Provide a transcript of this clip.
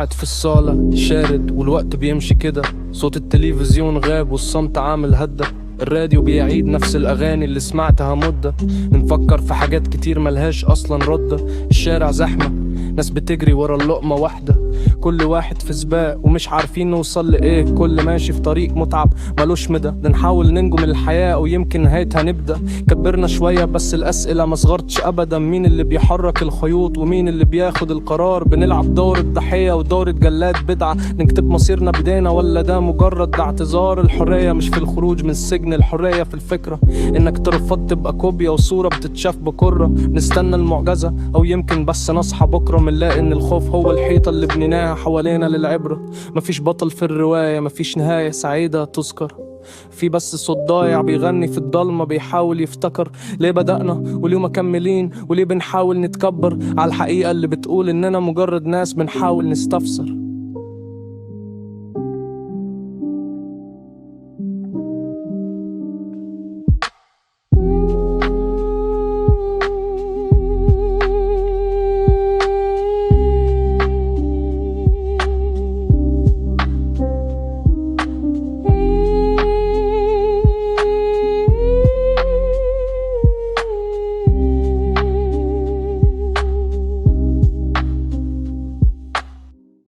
قاعد في الصالة شارد والوقت بيمشي كده، صوت التلفزيون غاب والصمت عامل هدى، الراديو بيعيد نفس الأغاني اللي سمعتها مدة، بنفكر في حاجات كتير ملهاش أصلا ردة. الشارع زحمة، ناس بتجري ورا اللقمة واحدة، كل واحد في سباق ومش عارفين نوصل لإيه، كل ماشي في طريق متعب ملوش مدى، بنحاول ننجو من الحياة أو يمكن نهايتها نبدأ. كبرنا شوية بس الأسئلة ما صغرتش أبدا، مين اللي بيحرك الخيوط ومين اللي بياخد القرار؟ بنلعب دور الضحية ودور جلاد بدعة، نكتب مصيرنا بدينا ولا ده مجرد اعتذار؟ الحرية مش في الخروج من السجن، الحرية في الفكرة إنك ترفض تبقى كوبيا وصورة بتتشاف بكرة. نستنى المعجزة أو يمكن بس نصحى بكرة منلاقي إن الخوف هو الحيطة اللي بنيناها حوالينا للعبرة. مفيش بطل في الرواية، مفيش نهاية سعيدة تذكر، في بس صوت ضايع بيغني في الضلمة بيحاول يفتكر ليه بدأنا وليه مكملين وليه بنحاول نتكبر على الحقيقة اللي بتقول إننا مجرد ناس بنحاول نستفسر.